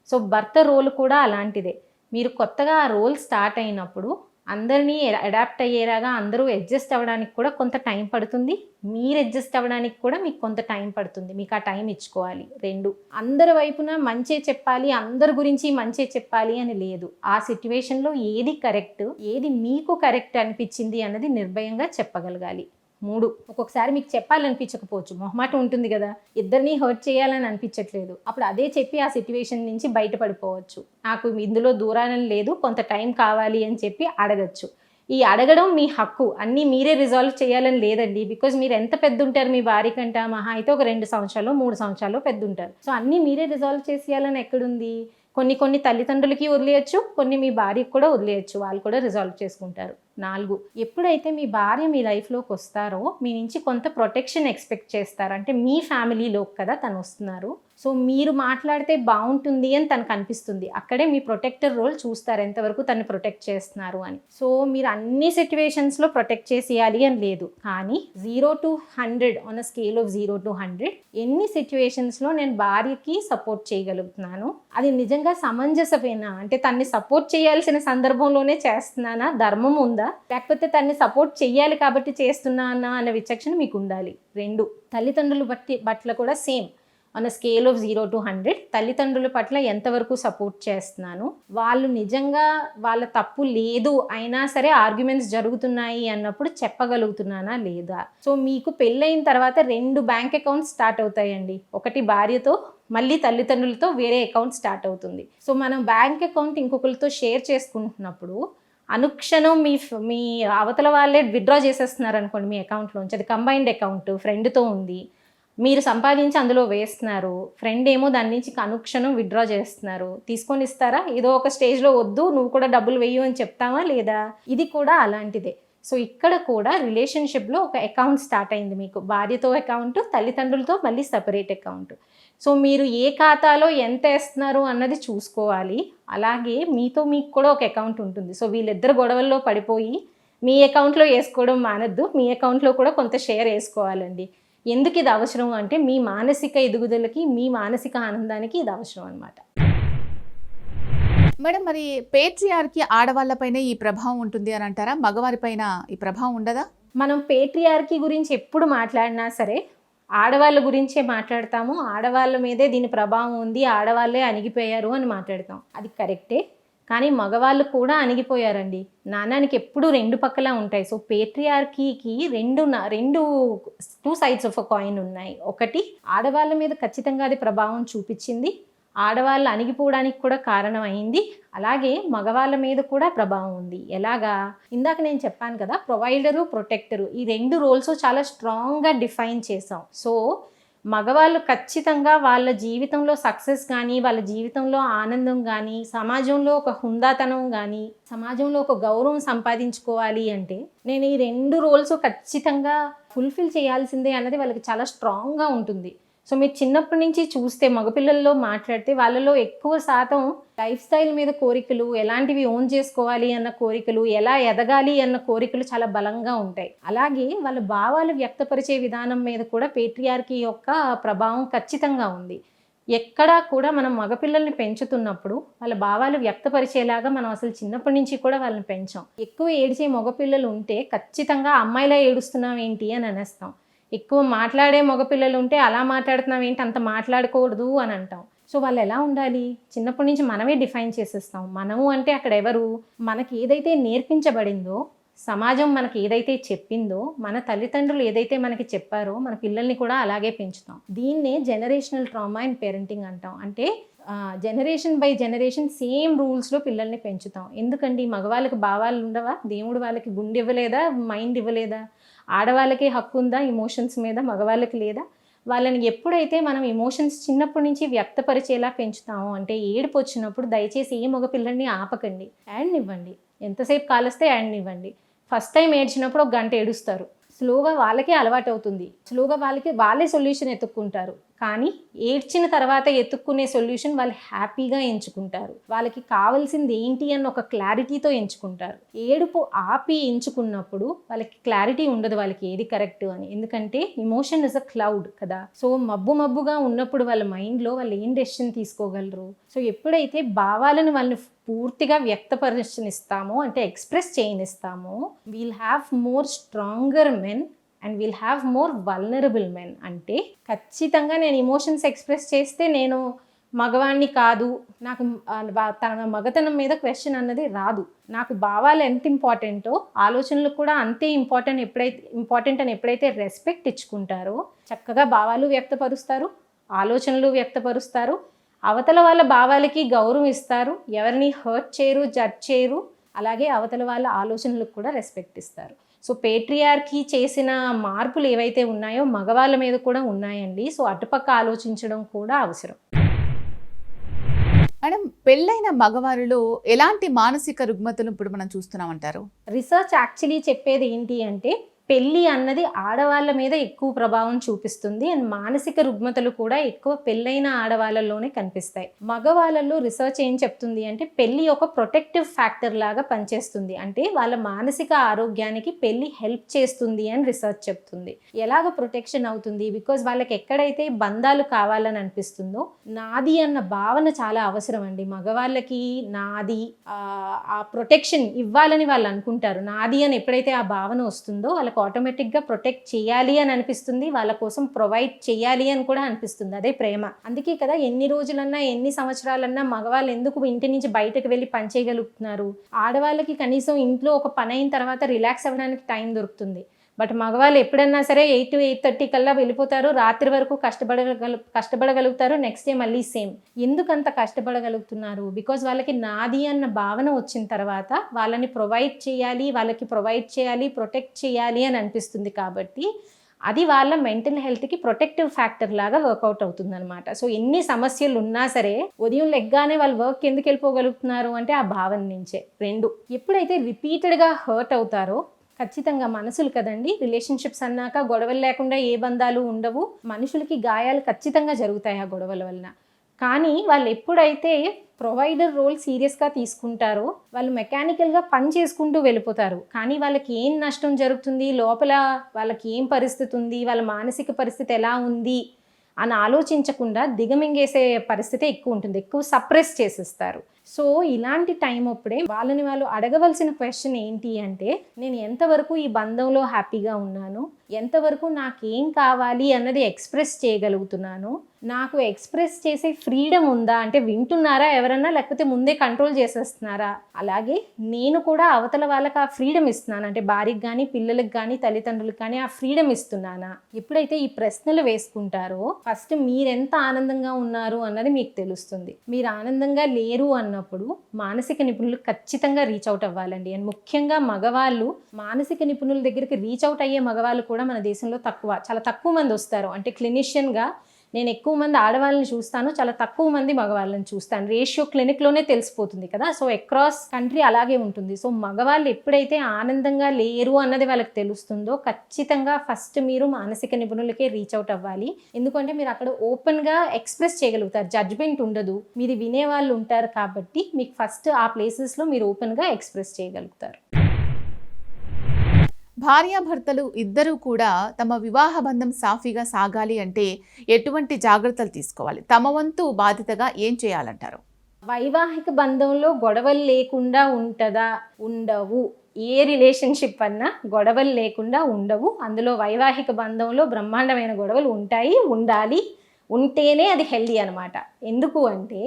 సో భర్త రోల్ కూడా అలాంటిదే. మీరు కొత్తగా ఆ రోల్ స్టార్ట్ అయినప్పుడు అందరినీ అడాప్ట్ అయ్యేలాగా అందరూ అడ్జస్ట్ అవ్వడానికి కూడా కొంత టైం పడుతుంది, మీరు అడ్జస్ట్ అవ్వడానికి కూడా మీకు కొంత టైం పడుతుంది. మీకు ఆ టైం ఇచ్చుకోవాలి. రెండు, అందరి వైపున మంచే చెప్పాలి, అందరి గురించి మంచే చెప్పాలి అని లేదు. ఆ సిట్యువేషన్లో ఏది కరెక్ట్, ఏది మీకు కరెక్ట్ అనిపించింది అన్నది నిర్భయంగా చెప్పగలగాలి. మూడు, ఒక్కొక్కసారి మీకు చెప్పాలనిపించకపోవచ్చు, మొహమాటం ఉంటుంది కదా, ఇద్దరిని హర్ట్ చేయాలని అనిపించట్లేదు, అప్పుడు అదే చెప్పి ఆ సిట్యువేషన్ నుంచి బయటపడిపోవచ్చు. నాకు ఇందులో దూరాలని లేదు, కొంత టైం కావాలి అని చెప్పి అడగచ్చు. ఈ అడగడం మీ హక్కు, అన్నీ మీరే రిజాల్వ్ చేయాలని లేదండి. బికాజ్ మీరు ఎంత పెద్ద ఉంటారు మీ భార్య కంటే, మహా అయితే ఒక 2 సంవత్సరాలు 3 సంవత్సరాలు పెద్ద ఉంటారు. సో అన్నీ మీరే రిజాల్వ్ చేసేయాలని ఎక్కడుంది. కొన్ని తల్లిదండ్రులకి వదిలేయచ్చు, కొన్ని మీ భార్యకు కూడా వదిలేయచ్చు, వాళ్ళు కూడా రిజాల్వ్ చేసుకుంటారు. 4, ఎప్పుడైతే మీ భార్య మీ లైఫ్లోకి వస్తారో మీ నుంచి కొంత ప్రొటెక్షన్ ఎక్స్పెక్ట్ చేస్తారు. అంటే మీ ఫ్యామిలీలోకి కదా తను వస్తున్నారు, సో మీరు మాట్లాడితే బాగుంటుంది అని తనకు అనిపిస్తుంది. అక్కడే మీ ప్రొటెక్టర్ రోల్ చూస్తారు, ఎంతవరకు తను ప్రొటెక్ట్ చేస్తున్నారు అని. సో మీరు అన్ని సిట్యువేషన్స్లో ప్రొటెక్ట్ చేసేయాలి అని లేదు, కానీ 0 to 100 on a scale of 0 to 100 ఎన్ని సిట్యువేషన్స్లో నేను భార్యకి సపోర్ట్ చేయగలుగుతున్నాను, అది నిజంగా సమంజసమేనా, అంటే తన్ని సపోర్ట్ చేయాల్సిన సందర్భంలోనే చేస్తున్నానా, ధర్మం ఉందా, లేకపోతే తన్ని సపోర్ట్ చెయ్యాలి కాబట్టి చేస్తున్నానా అన్న విచక్షణ మీకు ఉండాలి. 2, తల్లిదండ్రుల పట్ల కూడా same on a scale of 0 to 100 తల్లిదండ్రుల పట్ల ఎంతవరకు సపోర్ట్ చేస్తున్నాను, వాళ్ళు నిజంగా వాళ్ళ తప్పు లేదు అయినా సరే ఆర్గ్యుమెంట్స్ జరుగుతున్నాయి అన్నప్పుడు చెప్పగలుగుతున్నానా లేదా. సో మీకు పెళ్ళైన తర్వాత 2 బ్యాంక్ అకౌంట్స్ స్టార్ట్ అవుతాయండి. ఒకటి భార్యతో, మళ్ళీ తల్లిదండ్రులతో వేరే అకౌంట్ స్టార్ట్ అవుతుంది. సో మనం బ్యాంక్ అకౌంట్ ఇంకొకరితో షేర్ చేసుకుంటున్నప్పుడు అనుక్షణం మీ అవతల వాళ్ళే విత్డ్రా చేసేస్తున్నారు అనుకోండి మీ అకౌంట్లోంచి, అది కంబైన్డ్ అకౌంట్, ఫ్రెండ్తో ఉంది, మీరు సంపాదించి అందులో వేస్తున్నారు, ఫ్రెండ్ ఏమో దాని నుంచి అనుక్షణం విత్డ్రా చేస్తున్నారు. తీసుకొని ఇస్తారా, ఏదో ఒక స్టేజ్లో వద్దు నువ్వు కూడా డబ్బులు వేయు అని చెప్తావా లేదా. ఇది కూడా అలాంటిదే. సో ఇక్కడ కూడా రిలేషన్షిప్లో ఒక అకౌంట్ స్టార్ట్ అయింది మీకు, భార్యతో అకౌంట్, తల్లిదండ్రులతో మళ్ళీ సపరేట్ అకౌంట్. సో మీరు ఏ ఖాతాలో ఎంత వేస్తున్నారు అన్నది చూసుకోవాలి. అలాగే మీకు కూడా ఒక అకౌంట్ ఉంటుంది. సో వీళ్ళిద్దరు గొడవల్లో పడిపోయి మీ అకౌంట్లో వేసుకోవడం మానద్దు, మీ అకౌంట్లో కూడా కొంత షేర్ వేసుకోవాలండి. ఎందుకు ఇది అవసరం అంటే మీ మానసిక ఎదుగుదలకి, మీ మానసిక ఆనందానికి ఇది అవసరం అన్నమాట. మేడం, మరి పేట్రియార్కి ఆడవాళ్ళపైన ఈ ప్రభావం ఉంటుంది అని అంటారా, మగవారిపైన ఈ ప్రభావం ఉండదా? మనం పేట్రియార్కి గురించి ఎప్పుడు మాట్లాడినా సరే ఆడవాళ్ళ గురించే మాట్లాడతాము, ఆడవాళ్ళ మీదే దీని ప్రభావం ఉంది, ఆడవాళ్ళే అణిగిపోయారు అని మాట్లాడతాం. అది కరెక్టే, కానీ మగవాళ్ళు కూడా అణిగిపోయారండి. నాణానికి ఎప్పుడు 2 పక్కలా ఉంటాయి. సో పేట్రియార్కీకి 2 సైడ్స్ ఆఫ్ అ కాయిన్ ఉన్నాయి. ఒకటి, ఆడవాళ్ళ మీద ఖచ్చితంగా అది ప్రభావం చూపించింది, ఆడవాళ్ళు అణిగిపోవడానికి కూడా కారణం అయింది. అలాగే మగవాళ్ళ మీద కూడా ప్రభావం ఉంది. ఎలాగా, ఇందాక నేను చెప్పాను కదా, ప్రొవైడరు, ప్రొటెక్టరు, ఈ 2 రోల్స్ చాలా స్ట్రాంగ్గా డిఫైన్ చేసాం. సో మగవాళ్ళు ఖచ్చితంగా వాళ్ళ జీవితంలో సక్సెస్ కానీ, వాళ్ళ జీవితంలో ఆనందం కానీ, సమాజంలో ఒక హుందాతనం కానీ, సమాజంలో ఒక గౌరవం సంపాదించుకోవాలి అంటే నేను ఈ 2 రోల్స్ ఖచ్చితంగా ఫుల్ఫిల్ చేయాల్సిందే అన్నది వాళ్ళకి చాలా స్ట్రాంగ్గా ఉంటుంది. సో మీరు చిన్నప్పటి నుంచి చూస్తే మగపిల్లల్లో మాట్లాడితే వాళ్ళలో ఎక్కువ శాతం లైఫ్ స్టైల్ మీద కోరికలు, ఎలాంటివి ఓన్ చేసుకోవాలి అన్న కోరికలు, ఎలా ఎదగాలి అన్న కోరికలు చాలా బలంగా ఉంటాయి. అలాగే వాళ్ళ భావాలు వ్యక్తపరిచే విధానం మీద కూడా పేట్రియార్కీ యొక్క ప్రభావం ఖచ్చితంగా ఉంది. ఎక్కడా కూడా మనం మగపిల్లల్ని పెంచుతున్నప్పుడు వాళ్ళ భావాలు వ్యక్తపరిచేలాగా మనం అసలు చిన్నప్పటి నుంచి కూడా వాళ్ళని పెంచాం. ఎక్కువ ఏడిచే మగపిల్లలు ఉంటే ఖచ్చితంగా అమ్మాయిలా ఏడుస్తున్నాం ఏంటి అని అనేస్తాం. ఎక్కువ మాట్లాడే మగపిల్లలు ఉంటే అలా మాట్లాడుతున్నాం ఏంటి, అంత మాట్లాడకూడదు అని అంటాం. సో వాళ్ళు ఎలా ఉండాలి, చిన్నప్పటి నుంచి మనమే డిఫైన్ చేసేస్తాం. మనము అంటే అక్కడ ఎవరు, మనకి ఏదైతే నేర్పించబడిందో, సమాజం మనకి ఏదైతే చెప్పిందో, మన తల్లిదండ్రులు ఏదైతే మనకి చెప్పారో మన పిల్లల్ని కూడా అలాగే పెంచుతాం. దీన్నే జనరేషనల్ ట్రామా ఇన్ పేరెంటింగ్ అంటాం. అంటే జనరేషన్ బై జనరేషన్ సేమ్ రూల్స్లో పిల్లల్ని పెంచుతాం. ఎందుకండి, మగవాళ్ళకి భావాలు ఉండవా, దేవుడు వాళ్ళకి గుండె ఇవ్వలేదా, మైండ్ ఇవ్వలేదా, ఆడవాళ్ళకి హక్కు ఉందా ఎమోషన్స్ మీద, మగవాళ్ళకి లేదా. వాళ్ళని ఎప్పుడైతే మనం ఎమోషన్స్ చిన్నప్పటి నుంచి వ్యక్తపరిచేలా పెంచుతామో, అంటే ఏడుపు వచ్చినప్పుడు దయచేసి ఏ మగ పిల్లల్ని ఆపకండి, యాడ్ ఇవ్వండి, ఎంతసేపు కాలుస్తే యాడ్ ఇవ్వండి. ఫస్ట్ టైం ఏడ్చినప్పుడు 1 గంట ఏడుస్తారు, స్లోగా వాళ్ళకే అలవాటు అవుతుంది, స్లోగా వాళ్ళే సొల్యూషన్ ఎత్తుక్కుంటారు. కానీ ఏడ్చిన తర్వాత ఎత్తుక్కునే సొల్యూషన్ వాళ్ళు హ్యాపీగా ఎంచుకుంటారు, వాళ్ళకి కావాల్సింది ఏంటి అన్న ఒక క్లారిటీతో ఎంచుకుంటారు. ఏడుపు ఆపి ఎంచుకున్నప్పుడు వాళ్ళకి క్లారిటీ ఉండదు వాళ్ళకి ఏది కరెక్ట్ అని, ఎందుకంటే ఎమోషన్ ఇస్ అ క్లౌడ్ కదా. సో మబ్బుగా ఉన్నప్పుడు వాళ్ళ మైండ్లో వాళ్ళు ఏం డెసిషన్ తీసుకోగలరు. సో ఎప్పుడైతే భావాలను వాళ్ళని పూర్తిగా వ్యక్తపరచనిస్తామో, అంటే ఎక్స్ప్రెస్ చేయనిస్తామో, we'll have more stronger men and will have more vulnerable men. అంటే ఖచ్చితంగా నేను ఎమోషన్స్ ఎక్స్ప్రెస్ చేస్తే నేను మగవాణ్ణి కాదు, నాకు తన మగతనం మీద క్వశ్చన్ అన్నది రాదు. నాకు భావాలు ఎంత ఇంపార్టెంటో ఆలోచనలు కూడా అంతే ఇంపార్టెంట్ అని ఎప్పుడైతే రెస్పెక్ట్ ఇచ్చుకుంటారో, చక్కగా భావాలు వ్యక్తపరుస్తారు, ఆలోచనలు వ్యక్తపరుస్తారు, అవతల వాళ్ళ భావాలకి గౌరవం ఇస్తారు, ఎవరిని హర్ట్ చేయరు, జడ్జ్ చేయరు, అలాగే అవతల వాళ్ళ ఆలోచనలకు కూడా రెస్పెక్ట్ ఇస్తారు. సో పేట్రియార్కీ చేసిన మార్పులు ఏవైతే ఉన్నాయో మగవాళ్ళ మీద కూడా ఉన్నాయండి. సో అటుపక్క ఆలోచించడం కూడా అవసరం. మేడం, పెళ్ళైన మగవారిలో ఎలాంటి మానసిక రుగ్మతలు ఇప్పుడు మనం చూస్తున్నామంటారు? రీసెర్చ్ యాక్చువల్లీ చెప్పేది ఏంటి అంటే, పెళ్ళి అన్నది ఆడవాళ్ళ మీద ఎక్కువ ప్రభావం చూపిస్తుంది అండ్ మానసిక రుగ్మతలు కూడా ఎక్కువ పెళ్ళైన ఆడవాళ్ళలోనే కనిపిస్తాయి. మగవాళ్ళలో రీసెర్చ్ ఏం చెప్తుంది అంటే, పెళ్ళి ఒక ప్రొటెక్టివ్ ఫ్యాక్టర్ లాగా పనిచేస్తుంది, అంటే వాళ్ళ మానసిక ఆరోగ్యానికి పెళ్ళి హెల్ప్ చేస్తుంది అని రీసెర్చ్ చెప్తుంది. ఎలాగ ప్రొటెక్షన్ అవుతుంది? బికాజ్ వాళ్ళకి ఎక్కడైతే బంధాలు కావాలని అనిపిస్తుందో, నాది అన్న భావన చాలా అవసరం అండి. మగవాళ్ళకి నాది ఆ ప్రొటెక్షన్ ఇవ్వాలని వాళ్ళు అనుకుంటారు. నాది అని ఎప్పుడైతే ఆ భావన వస్తుందో వాళ్ళకి ఆటోమేటిక్గా ప్రొటెక్ట్ చేయాలి అని అనిపిస్తుంది, వాళ్ళ కోసం ప్రొవైడ్ చేయాలి అని కూడా అనిపిస్తుంది. అదే ప్రేమ. అందుకే కదా ఎన్ని రోజులన్నా ఎన్ని సంవత్సరాలన్నా మగవాళ్ళు ఎందుకు ఇంటి నుంచి బయటకు వెళ్ళి పని చేయగలుగుతున్నారు? ఆడవాళ్ళకి కనీసం ఇంట్లో ఒక పని అయిన తర్వాత రిలాక్స్ అవ్వడానికి టైం దొరుకుతుంది. బట్ మగవాళ్ళు ఎప్పుడన్నా సరే 8 to 8:30 కల్లా వెళ్ళిపోతారు, రాత్రి వరకు కష్టపడగలుగుతారు, నెక్స్ట్ డే మళ్ళీ సేమ్. ఎందుకంత కష్టపడగలుగుతున్నారు? బికాజ్ వాళ్ళకి నాది అన్న భావన వచ్చిన తర్వాత వాళ్ళని ప్రొవైడ్ చేయాలి, ప్రొటెక్ట్ చేయాలి అని అనిపిస్తుంది. కాబట్టి అది వాళ్ళ మెంటల్ హెల్త్కి ప్రొటెక్టివ్ ఫ్యాక్టర్ లాగా వర్కౌట్ అవుతుంది అనమాట. సో ఎన్ని సమస్యలు ఉన్నా సరే ఉదయం లెగ్గానే వాళ్ళు వర్క్ ఎందుకు వెళ్ళిపోగలుగుతున్నారు అంటే ఆ భావన నుంచే. 2, ఎప్పుడైతే రిపీటెడ్గా హర్ట్ అవుతారో, ఖచ్చితంగా మనసులు కదండి, రిలేషన్షిప్స్ అన్నాక గొడవలు లేకుండా ఏ బంధాలు ఉండవు. మనుషులకి గాయాలు ఖచ్చితంగా జరుగుతాయి ఆ గొడవల వలన. కానీ వాళ్ళు ఎప్పుడైతే ప్రొవైడర్ రోల్ సీరియస్గా తీసుకుంటారో, వాళ్ళు మెకానికల్గా పని చేసుకుంటూ వెళ్ళిపోతారు. కానీ వాళ్ళకి ఏం నష్టం జరుగుతుంది, లోపల వాళ్ళకి ఏం పరిస్థితి ఉంది, వాళ్ళ మానసిక పరిస్థితి ఎలా ఉంది అని ఆలోచించకుండా దిగమింగేసే పరిస్థితి ఎక్కువ ఉంటుంది, ఎక్కువ సప్రెస్ చేసేస్తారు. సో ఇలాంటి టైం అప్పుడే వాళ్ళని వాళ్ళు అడగవలసిన క్వశ్చన్ ఏంటి అంటే, నేను ఎంతవరకు ఈ బంధంలో హ్యాపీగా ఉన్నాను, ఎంతవరకు నాకేం కావాలి అన్నది ఎక్స్ప్రెస్ చేయగలుగుతున్నాను, నాకు ఎక్స్ప్రెస్ చేసే ఫ్రీడమ్ ఉందా, అంటే వింటున్నారా ఎవరన్నా, లేకపోతే ముందే కంట్రోల్ చేసేస్తున్నారా, అలాగే నేను కూడా అవతల వాళ్ళకి ఆ ఫ్రీడమ్ ఇస్తున్నాను, అంటే భార్యకి కానీ పిల్లలకు కానీ తల్లిదండ్రులకు కానీ ఆ ఫ్రీడమ్ ఇస్తున్నానా. ఎప్పుడైతే ఈ ప్రశ్నలు వేసుకుంటారో ఫస్ట్ మీరెంత ఆనందంగా ఉన్నారు అన్నది మీకు తెలుస్తుంది. మీరు ఆనందంగా లేరు అన్నప్పుడు మానసిక నిపుణులు ఖచ్చితంగా రీచ్ అవుట్ అవ్వాలండి. అండ్ ముఖ్యంగా మగవాళ్ళు మానసిక నిపుణుల దగ్గరికి రీచ్ అవుట్ అయ్యే మగవాళ్ళు కూడా మన దేశంలో చాలా తక్కువ మంది వస్తారు. అంటే క్లినిషియన్గా నేను ఎక్కువ మంది ఆడవాళ్ళని చూస్తాను, చాలా తక్కువ మంది మగవాళ్ళని చూస్తాను. రేషియో క్లినిక్లోనే తెలిసిపోతుంది కదా. సో అక్రాస్ కంట్రీ అలాగే ఉంటుంది. సో మగవాళ్ళు ఎప్పుడైతే ఆనందంగా లేరు అన్నది వాళ్ళకి తెలుస్తుందో, ఖచ్చితంగా ఫస్ట్ మీరు మానసిక నిపుణులకే రీచ్ అవుట్ అవ్వాలి. ఎందుకంటే మీరు అక్కడ ఓపెన్గా ఎక్స్ప్రెస్ చేయగలుగుతారు, జడ్జ్మెంట్ ఉండదు, మీరు వినేవాళ్ళు ఉంటారు. కాబట్టి మీకు ఫస్ట్ ఆ ప్లేసెస్లో మీరు ఓపెన్గా ఎక్స్ప్రెస్ చేయగలుగుతారు. భార్యాభర్తలు ఇద్దరూ కూడా తమ వివాహ బంధం సాఫీగా సాగాలి అంటే ఎటువంటి జాగ్రత్తలు తీసుకోవాలి? తమ వంతు బాధ్యతగా ఏం చేయాలంటారు? వైవాహిక బంధంలో గొడవలు లేకుండా ఉంటుందా? ఉండవు. ఏ రిలేషన్షిప్ అన్నా గొడవలు లేకుండా ఉండవు. అందులో వైవాహిక బంధంలో బ్రహ్మాండమైన గొడవలు ఉంటాయి, ఉండాలి, ఉంటేనే అది హెల్దీ అనమాట. ఎందుకు అంటే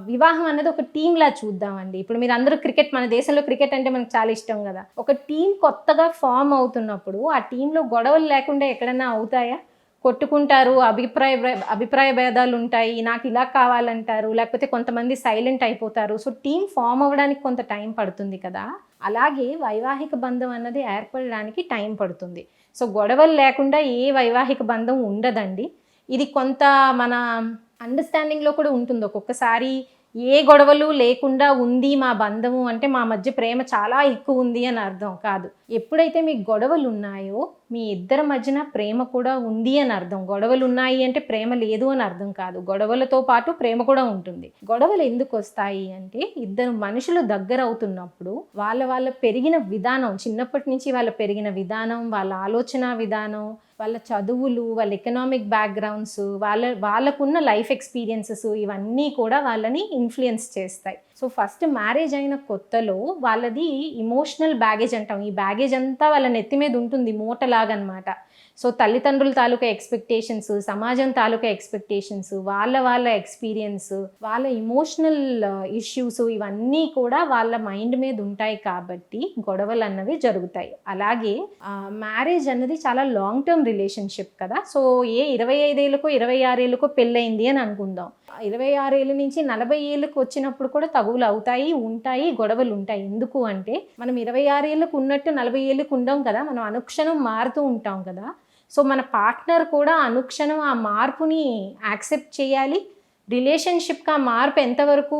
వివాహం అనేది ఒక టీంలా చూద్దామండి. ఇప్పుడు మీరు అందరూ మన దేశంలో క్రికెట్ అంటే మనకు చాలా ఇష్టం కదా. ఒక టీం కొత్తగా ఫామ్ అవుతున్నప్పుడు ఆ టీంలో గొడవలు లేకుండా ఎక్కడన్నా అవుతాయా? కొట్టుకుంటారు, అభిప్రాయ భేదాలు ఉంటాయి, నాకు ఇలా కావాలంటారు, లేకపోతే కొంతమంది సైలెంట్ అయిపోతారు. సో టీం ఫామ్ అవ్వడానికి కొంత టైం పడుతుంది కదా. అలాగే వైవాహిక బంధం అన్నది ఏర్పడడానికి టైం పడుతుంది. సో గొడవలు లేకుండా ఏ వైవాహిక బంధం ఉండదండి. ఇది కొంత మన అండర్స్టాండింగ్లో కూడా ఉంటుంది. ఒక్కొక్కసారి ఏ గొడవలు లేకుండా ఉంది మా బంధము అంటే మా మధ్య ప్రేమ చాలా ఎక్కువ ఉంది అని అర్థం కాదు. ఎప్పుడైతే మీకు గొడవలు ఉన్నాయో మీ ఇద్దరి మధ్యన ప్రేమ కూడా ఉంది అని అర్థం. గొడవలు ఉన్నాయి అంటే ప్రేమ లేదు అని అర్థం కాదు. గొడవలతో పాటు ప్రేమ కూడా ఉంటుంది. గొడవలు ఎందుకు వస్తాయి అంటే ఇద్దరు మనుషులు దగ్గర అవుతున్నప్పుడు వాళ్ళ పెరిగిన విధానం, చిన్నప్పటి నుంచి వాళ్ళ పెరిగిన విధానం, వాళ్ళ ఆలోచన విధానం, వాళ్ళ చదువులు, వాళ్ళ ఎకనామిక్ బ్యాక్గ్రౌండ్స్, వాళ్ళకున్న లైఫ్ ఎక్స్పీరియన్సెస్ ఇవన్నీ కూడా వాళ్ళని ఇన్ఫ్లుయెన్స్ చేస్తాయి. సో ఫస్ట్ మ్యారేజ్ అయిన కొత్తలో వాళ్ళది ఇమోషనల్ బ్యాగేజ్ అంటాం. ఈ బ్యాగేజ్ అంతా వాళ్ళ నెత్తి మీద ఉంటుంది, మూటలాగా అనమాట. సో తల్లిదండ్రుల తాలూకా ఎక్స్పెక్టేషన్స్, సమాజం తాలూకా ఎక్స్పెక్టేషన్స్, వాళ్ళ ఎక్స్పీరియన్స్, వాళ్ళ ఇమోషనల్ ఇష్యూస్ ఇవన్నీ కూడా వాళ్ళ మైండ్ మీద ఉంటాయి కాబట్టి గొడవలు అన్నవి జరుగుతాయి. అలాగే మ్యారేజ్ అన్నది చాలా లాంగ్ టర్మ్ రిలేషన్షిప్ కదా. సో 25 ఏళ్ళకో 26 ఏళ్ళకో పెళ్ళయింది అని అనుకుందాం. 26 ఏళ్ళ నుంచి 40 ఏళ్ళకు వచ్చినప్పుడు కూడా తగువులు అవుతాయి, ఉంటాయి, గొడవలు ఉంటాయి. ఎందుకు అంటే మనం 26 ఏళ్ళకు ఉన్నట్టు 40 ఏళ్ళకు ఉండం కదా. మనం అనుక్షణం మారుతూ ఉంటాం కదా. సో మన పార్ట్నర్ కూడా అనుక్షణం ఆ మార్పుని యాక్సెప్ట్ చేయాలి. రిలేషన్షిప్కి ఆ మార్పు ఎంతవరకు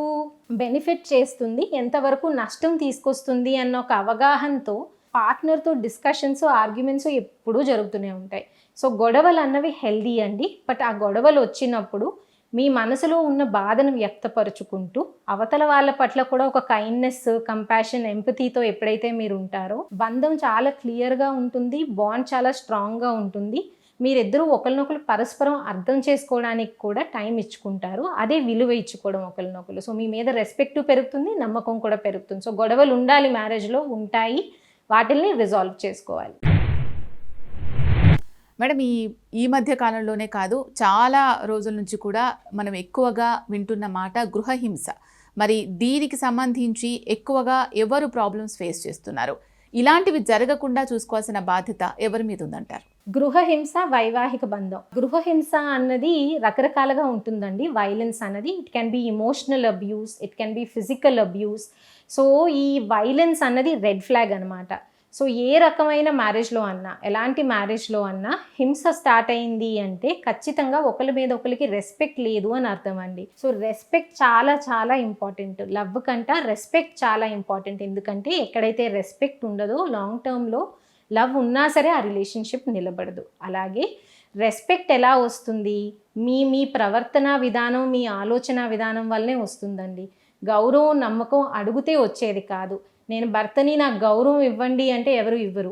బెనిఫిట్ చేస్తుంది, ఎంతవరకు నష్టం తీసుకొస్తుంది అన్న ఒక అవగాహనతో పార్ట్నర్తో డిస్కషన్స్, ఆర్గ్యుమెంట్స్ ఎప్పుడూ జరుగుతూనే ఉంటాయి. సో గొడవలు అన్నవి హెల్దీ అండి. బట్ ఆ గొడవలు వచ్చినప్పుడు మీ మనసులో ఉన్న బాధను వ్యక్తపరుచుకుంటూ అవతల వాళ్ళ పట్ల కూడా ఒక కైండ్నెస్, కంపాషన్, ఎంపతీతో ఎప్పుడైతే మీరు ఉంటారో బంధం చాలా క్లియర్గా ఉంటుంది, బాండ్ చాలా స్ట్రాంగ్గా ఉంటుంది. మీరిద్దరూ ఒకరినొకరు పరస్పరం అర్థం చేసుకోవడానికి కూడా టైం ఇచ్చుకుంటారు. అదే విలువ ఇచ్చుకోవడం ఒకరినొకరు. సో మీ మీద రెస్పెక్ట్ పెరుగుతుంది, నమ్మకం కూడా పెరుగుతుంది. సో గొడవలు ఉండాలి, మ్యారేజ్లో ఉంటాయి, వాటిల్ని రిజాల్వ్ చేసుకోవాలి. మేడం, ఈ మధ్య కాలంలోనే కాదు, చాలా రోజుల నుంచి కూడా మనం ఎక్కువగా వింటున్న మాట గృహహింస. మరి దీనికి సంబంధించి ఎక్కువగా ఎవరు ప్రాబ్లమ్స్ ఫేస్ చేస్తున్నారు? ఇలాంటివి జరగకుండా చూసుకోవాల్సిన బాధ్యత ఎవరి మీద ఉందంటారు? గృహహింస, వైవాహిక బంధం. గృహహింస అన్నది రకరకాలుగా ఉంటుందండి. వైలెన్స్ అన్నది it can be emotional abuse, it can be physical abuse. So ఈ వైలెన్స్ అన్నది రెడ్ ఫ్లాగ్ అనమాట. సో ఏ రకమైన మ్యారేజ్లో అన్నా, ఎలాంటి మ్యారేజ్లో అన్నా హింస స్టార్ట్ అయింది అంటే ఖచ్చితంగా ఒకరి మీద ఒకరికి రెస్పెక్ట్ లేదు అని అర్థం అండి. సో రెస్పెక్ట్ చాలా చాలా ఇంపార్టెంట్. లవ్ కంటే రెస్పెక్ట్ చాలా ఇంపార్టెంట్. ఎందుకంటే ఎక్కడైతే రెస్పెక్ట్ ఉండదో లాంగ్ టర్మ్లో లవ్ ఉన్నా సరే ఆ రిలేషన్షిప్ నిలబడదు. అలాగే రెస్పెక్ట్ ఎలా వస్తుంది? మీ ప్రవర్తన విధానం, మీ ఆలోచన విధానం వల్లనే వస్తుందండి. గౌరవం, నమ్మకం అడిగితే వచ్చేది కాదు. నేను భర్తని నాకు గౌరవం ఇవ్వండి అంటే ఎవరు ఇవ్వరు.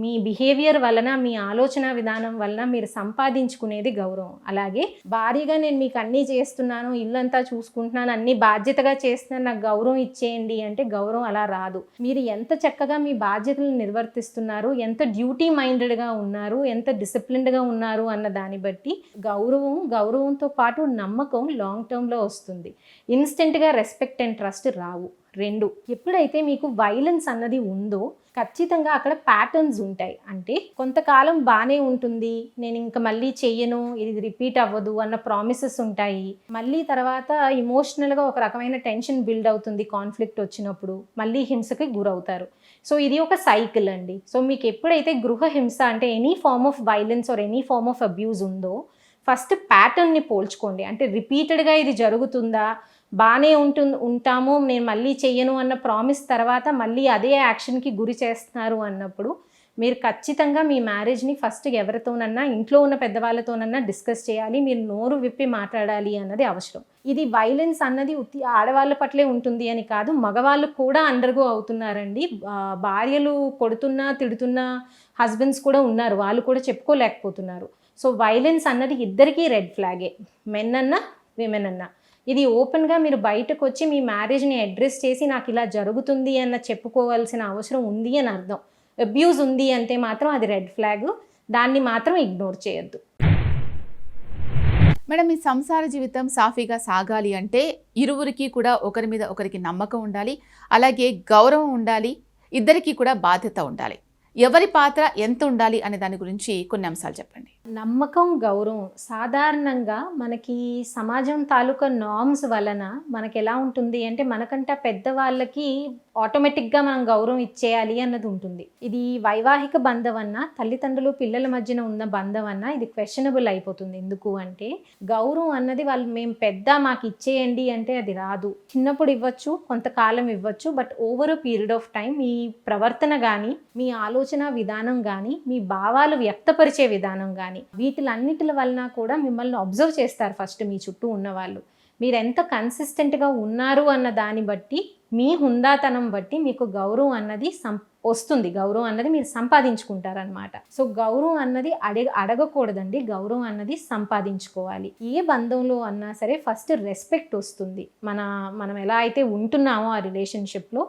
మీ బిహేవియర్ వలన, మీ ఆలోచన విధానం వలన మీరు సంపాదించుకునేది గౌరవం. అలాగే భారీగా నేను మీకు అన్నీ చేస్తున్నాను, ఇల్లంతా చూసుకుంటున్నాను, అన్ని బాధ్యతగా చేస్తున్నాను, నాకు గౌరవం ఇచ్చేయండి అంటే గౌరవం అలా రాదు. మీరు ఎంత చక్కగా మీ బాధ్యతలను నిర్వర్తిస్తున్నారు, ఎంత డ్యూటీ మైండెడ్గా ఉన్నారు, ఎంత డిసిప్లిన్డ్గా ఉన్నారు అన్న దాన్ని బట్టి గౌరవంతో పాటు నమ్మకం లాంగ్ టర్మ్లో వస్తుంది. ఇన్స్టెంట్గా రెస్పెక్ట్ అండ్ ట్రస్ట్ రావు. 2, ఎప్పుడైతే మీకు వైలెన్స్ అన్నది ఉందో ఖచ్చితంగా అక్కడ ప్యాటర్న్స్ ఉంటాయి. అంటే కొంతకాలం బాగానే ఉంటుంది, నేను ఇంకా మళ్ళీ చెయ్యను, ఇది రిపీట్ అవ్వదు అన్న ప్రామిసెస్ ఉంటాయి. మళ్ళీ తర్వాత ఇమోషనల్గా ఒక రకమైన టెన్షన్ బిల్డ్ అవుతుంది. కాన్ఫ్లిక్ట్ వచ్చినప్పుడు మళ్ళీ హింసకి గురవుతారు. సో ఇది ఒక సైకిల్ అండి. సో మీకు ఎప్పుడైతే గృహహింస అంటే any form of violence or any form of abuse ఉందో ఫస్ట్ ప్యాటర్న్ని పోల్చుకోండి. అంటే రిపీటెడ్గా ఇది జరుగుతుందా, బాగానే ఉంటాము, నేను మళ్ళీ చెయ్యను అన్న ప్రామిస్ తర్వాత మళ్ళీ అదే యాక్షన్కి గురి చేస్తున్నారు అన్నప్పుడు మీరు ఖచ్చితంగా మీ మ్యారేజ్ని ఫస్ట్ ఎవరితోనన్నా, ఇంట్లో ఉన్న పెద్దవాళ్ళతోనన్నా డిస్కస్ చేయాలి. మీరు నోరు విప్పి మాట్లాడాలి అన్నది అవసరం. ఇది వైలెన్స్ అన్నది ఆడవాళ్ళ పట్లే ఉంటుంది అని కాదు, మగవాళ్ళు కూడా అండర్గో అవుతున్నారండి. భార్యలు కొడుతున్నా తిడుతున్నా హస్బెండ్స్ కూడా ఉన్నారు, వాళ్ళు కూడా చెప్పుకోలేకపోతున్నారు. సో వైలెన్స్ అన్నది ఇద్దరికీ రెడ్ ఫ్లాగే, మెన్ అన్నా విమెన్ అన్నా. ఇది ఓపెన్గా మీరు బయటకు వచ్చి మీ మ్యారేజ్ని అడ్రస్ చేసి నాకు ఇలా జరుగుతుంది అన్న చెప్పుకోవాల్సిన అవసరం ఉంది అని అర్థం. అబ్యూజ్ ఉంది అంటే మాత్రం అది రెడ్ ఫ్లాగ్, దాన్ని మాత్రం ఇగ్నోర్ చేయొద్దు. మేడం, మీ సంసార జీవితం సాఫీగా సాగాలి అంటే ఇరువురికి కూడా ఒకరి మీద ఒకరికి నమ్మకం ఉండాలి, అలాగే గౌరవం ఉండాలి, ఇద్దరికీ కూడా బాధ్యత ఉండాలి. ఎవరి పాత్ర ఎంత ఉండాలి అనే దాని గురించి కొన్ని అంశాలు చెప్పండి. నమ్మకం, గౌరవం సాధారణంగా మనకి సమాజం తాలూకా నార్మ్స్ వలన మనకి ఎలా ఉంటుంది అంటే మనకంటే పెద్దవాళ్ళకి ఆటోమేటిక్గా మనం గౌరవం ఇచ్చేయాలి అన్నది ఉంటుంది. ఇది వైవాహిక బంధం అన్నా తల్లిదండ్రులు పిల్లల మధ్యన ఉన్న బంధం అన్నా ఇది క్వశ్చనబుల్ అయిపోతుంది. ఎందుకు అంటే గౌరవం అన్నది వాళ్ళు మేము పెద్ద మాకు ఇచ్చేయండి అంటే అది రాదు. చిన్నప్పుడు ఇవ్వచ్చు, కొంతకాలం ఇవ్వచ్చు, but over period of time మీ ప్రవర్తన కానీ మీ ఆలోచన విధానం కానీ మీ భావాలు వ్యక్తపరిచే విధానం కానీ వీటిలన్నిటి వలన కూడా మిమ్మల్ని అబ్జర్వ్ చేస్తారు ఫస్ట్ మీ చుట్టూ ఉన్న వాళ్ళు. మీరు ఎంత కన్సిస్టెంట్గా ఉన్నారు అన్న దాన్ని బట్టి మీ హుందాతనం బట్టి మీకు గౌరవం అన్నది వస్తుంది. గౌరవం అన్నది మీరు సంపాదించుకుంటారనమాట. సో గౌరవం అన్నది అడగకూడదండి, గౌరవం అన్నది సంపాదించుకోవాలి. ఏ బంధంలో అన్నా సరే ఫస్ట్ రెస్పెక్ట్ వస్తుంది. మనం ఎలా అయితే ఉంటున్నామో ఆ రిలేషన్షిప్లో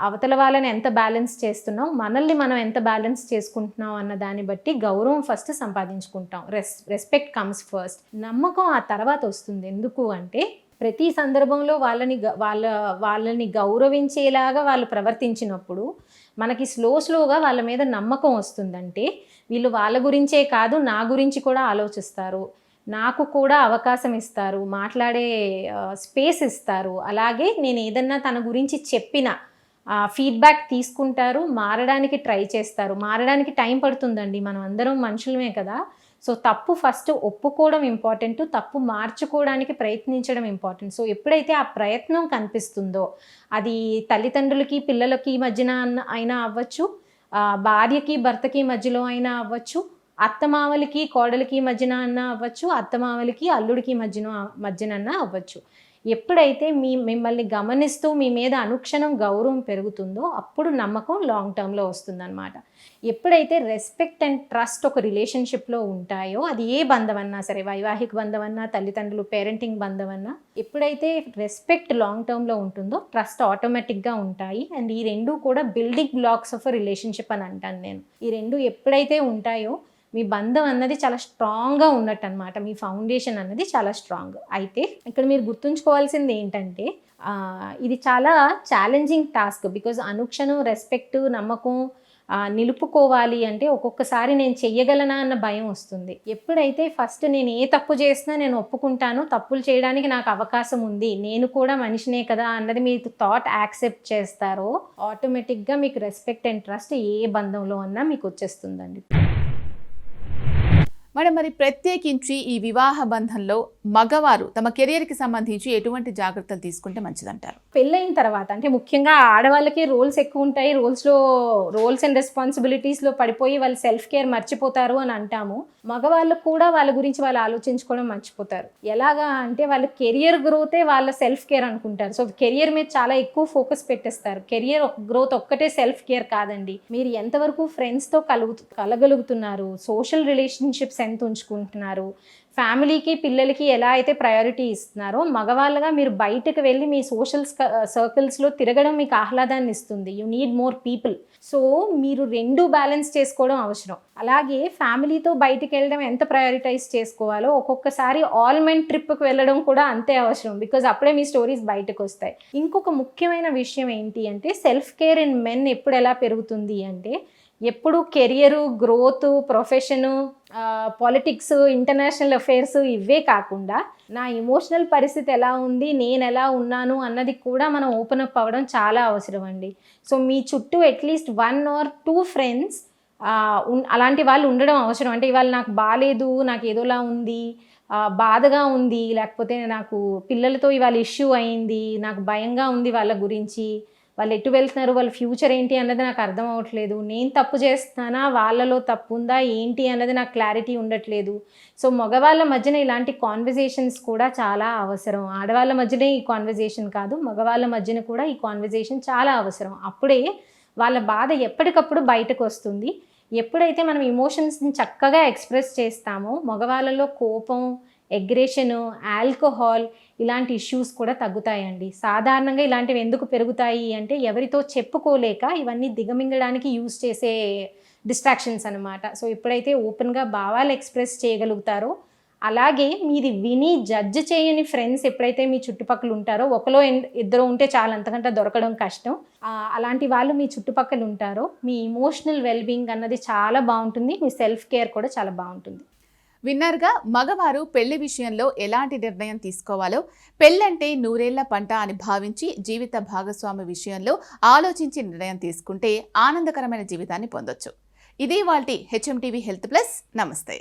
అవతల వాళ్ళని ఎంత బ్యాలెన్స్ చేస్తున్నాం, మనల్ని మనం ఎంత బ్యాలెన్స్ చేసుకుంటున్నాం అన్న దాన్ని బట్టి గౌరవం ఫస్ట్ సంపాదించుకుంటాం. Respect comes first. నమ్మకం ఆ తర్వాత వస్తుంది. ఎందుకు అంటే ప్రతి సందర్భంలో వాళ్ళని గౌరవించేలాగా వాళ్ళు ప్రవర్తించినప్పుడు మనకి స్లోగా వాళ్ళ మీద నమ్మకం వస్తుందంటే వీళ్ళు వాళ్ళ గురించే కాదు నా గురించి కూడా ఆలోచిస్తారు, నాకు కూడా అవకాశం ఇస్తారు, మాట్లాడే స్పేస్ ఇస్తారు. అలాగే నేను ఏదన్నా తన గురించి చెప్పిన ఫీడ్బ్యాక్ తీసుకుంటారు, మారడానికి ట్రై చేస్తారు. మారడానికి టైం పడుతుందండి, మనం అందరం మనుషులమే కదా. సో తప్పు ఫస్ట్ ఒప్పుకోవడం ఇంపార్టెంట్, తప్పు మార్చుకోవడానికి ప్రయత్నించడం ఇంపార్టెంట్. సో ఎప్పుడైతే ఆ ప్రయత్నం కనిపిస్తుందో అది తల్లిదండ్రులకి పిల్లలకి మధ్యన అయినా అవ్వచ్చు, భార్యకి భర్తకి మధ్యలో అయినా అవ్వచ్చు, అత్తమామలకి కోడలికి మధ్యన అన్నా అవ్వచ్చు, అత్తమామలకి అల్లుడికి మధ్యనన్నా అవ్వచ్చు. ఎప్పుడైతే మిమ్మల్ని గమనిస్తూ మీ మీద అనుక్షణం గౌరవం పెరుగుతుందో అప్పుడు నమ్మకం లాంగ్ టర్మ్లో వస్తుందన్నమాట. ఎప్పుడైతే రెస్పెక్ట్ అండ్ ట్రస్ట్ ఒక రిలేషన్షిప్లో ఉంటాయో అది ఏ బంధం అన్నా సరే, వైవాహిక బంధం అన్నా తల్లిదండ్రులు పేరెంటింగ్ బంధం అన్నా, ఎప్పుడైతే రెస్పెక్ట్ లాంగ్ టర్మ్లో ఉంటుందో ట్రస్ట్ ఆటోమేటిక్గా ఉంటాయి. అండ్ ఈ రెండు కూడా building blocks of a relationship అని అంటాను నేను. ఈ రెండు ఎప్పుడైతే ఉంటాయో మీ బంధం అన్నది చాలా స్ట్రాంగ్గా ఉన్నట్టు అనమాట. మీ ఫౌండేషన్ అన్నది చాలా స్ట్రాంగ్. అయితే ఇక్కడ మీరు గుర్తుంచుకోవాల్సింది ఏంటంటే ఇది చాలా challenging task. Because Anukshanam respect నమ్మకం నిలుపుకోవాలి అంటే ఒక్కొక్కసారి నేను చెయ్యగలనా అన్న భయం వస్తుంది. ఎప్పుడైతే ఫస్ట్ నేను ఏ తప్పు చేసినా నేను ఒప్పుకుంటాను, తప్పులు చేయడానికి నాకు అవకాశం ఉంది, నేను కూడా మనిషినే కదా అన్నది మీరు థాట్ యాక్సెప్ట్ చేస్తారో ఆటోమేటిక్గా మీకు రెస్పెక్ట్ అండ్ ట్రస్ట్ ఏ బంధంలో అన్నా మీకు వచ్చేస్తుందండి. మేడం, మరి ప్రత్యేకించి ఈ వివాహ బంధంలో మగవారు తమ కెరియర్కి సంబంధించి ఎటువంటి జాగ్రత్తలు తీసుకుంటే మంచిదంటారు? పెళ్ళైన తర్వాత అంటే ముఖ్యంగా ఆడవాళ్ళకి రోల్స్ ఎక్కువ ఉంటాయి, రోల్స్ అండ్ రెస్పాన్సిబిలిటీస్లో పడిపోయి వాళ్ళు సెల్ఫ్ కేర్ మర్చిపోతారు అని అంటాము. మగవాళ్ళు కూడా వాళ్ళ గురించి వాళ్ళు ఆలోచించుకోవడం మర్చిపోతారు. ఎలాగా అంటే వాళ్ళ కెరియర్ గ్రోతే వాళ్ళ సెల్ఫ్ కేర్ అనుకుంటారు. సో కెరియర్ మీద చాలా ఎక్కువ ఫోకస్ పెట్టేస్తారు. కెరియర్ గ్రోత్ ఒక్కటే సెల్ఫ్ కేర్ కాదండి. మీరు ఎంతవరకు ఫ్రెండ్స్తో కలగలుగుతున్నారు, సోషల్ రిలేషన్షిప్స్ ఎంత ఉంచుకుంటున్నారు, ఫ్యామిలీకి పిల్లలకి ఎలా అయితే ప్రయారిటీ ఇస్తున్నారో మగవాళ్ళగా మీరు బయటకు వెళ్ళి మీ సోషల్ సర్కిల్స్లో తిరగడం మీకు ఆహ్లాదాన్ని ఇస్తుంది. You need more people. So మీరు రెండు బ్యాలెన్స్ చేసుకోవడం అవసరం. అలాగే ఫ్యామిలీతో బయటికి వెళ్ళడం ఎంత ప్రయారిటైజ్ చేసుకోవాలో ఒక్కొక్కసారి ఆల్ మెన్ ట్రిప్కి వెళ్ళడం కూడా అంతే అవసరం. బికాజ్ అప్పుడే మీ స్టోరీస్ బయటకు వస్తాయి. ఇంకొక ముఖ్యమైన విషయం ఏంటి అంటే సెల్ఫ్ కేర్ ఇన్ మెన్ ఎప్పుడు ఎలా పెరుగుతుంది అంటే ఎప్పుడు career growth profession politics international affairs ఇవే కాకుండా నా ఎమోషనల్ పరిస్థితి ఎలా ఉంది, నేను ఎలా ఉన్నాను అన్నది కూడా మనం ఓపెన్ అప్ అవ్వడం చాలా అవసరం అండి. సో మీ చుట్టూ అట్లీస్ట్ 1 or 2 ఫ్రెండ్స్ అలాంటి వాళ్ళు ఉండడం అవసరం. అంటే ఇవాళ నాకు బాగాలేదు, నాకు ఏదోలా ఉంది, బాధగా ఉంది, లేకపోతే నాకు పిల్లలతో ఇవాళ ఇష్యూ అయింది, నాకు భయంగా ఉంది వాళ్ళ గురించి, వాళ్ళు ఎటు వెళ్తున్నారు, వాళ్ళ ఫ్యూచర్ ఏంటి అన్నది నాకు అర్థం అవ్వట్లేదు, నేను తప్పు చేస్తున్నానా వాళ్ళలో తప్పు ఉందా ఏంటి అన్నది నాకు క్లారిటీ ఉండట్లేదు. సో మగవాళ్ళ మధ్యన ఇలాంటి కాన్వర్జేషన్స్ కూడా చాలా అవసరం. ఆడవాళ్ళ మధ్యనే ఈ కాన్వర్జేషన్ కాదు, మగవాళ్ళ మధ్యన కూడా ఈ కాన్వర్జేషన్ చాలా అవసరం. అప్పుడే వాళ్ళ బాధ ఎప్పటికప్పుడు బయటకు వస్తుంది. ఎప్పుడైతే మనం ఎమోషన్స్ని చక్కగా ఎక్స్ప్రెస్ చేస్తామో మగవాళ్ళలో కోపం, ఎగ్రెషను, ఆల్కహాల్ ఇలాంటి ఇష్యూస్ కూడా తగ్గుతాయండి. సాధారణంగా ఇలాంటివి ఎందుకు పెరుగుతాయి అంటే ఎవరితో చెప్పుకోలేక ఇవన్నీ దిగమింగడానికి యూజ్ చేసే డిస్ట్రాక్షన్స్ అనమాట. సో ఎప్పుడైతే ఓపెన్గా భావాలు ఎక్స్ప్రెస్ చేయగలుగుతారో, అలాగే మీది విని జడ్జ్ చేయని ఫ్రెండ్స్ ఎప్పుడైతే మీ చుట్టుపక్కల ఉంటారో, ఒకలో ఇద్దరు ఉంటే చాలా, అంతకంటే దొరకడం కష్టం, అలాంటి వాళ్ళు మీ చుట్టుపక్కల ఉంటారో మీ ఇమోషనల్ వెల్బీయింగ్ అన్నది చాలా బాగుంటుంది, మీ సెల్ఫ్ కేర్ కూడా చాలా బాగుంటుంది. విన్నర్గా మగవారు పెళ్లి విషయంలో ఎలాంటి నిర్ణయం తీసుకోవాలో, పెళ్ళంటే నూరేళ్ల పంట అని భావించి జీవిత భాగస్వామి విషయంలో ఆలోచించి నిర్ణయం తీసుకుంటే ఆనందకరమైన జీవితాన్ని పొందొచ్చు. ఇది వాల్టి హెచ్ఎం టీవీ హెల్త్ ప్లస్. నమస్తే.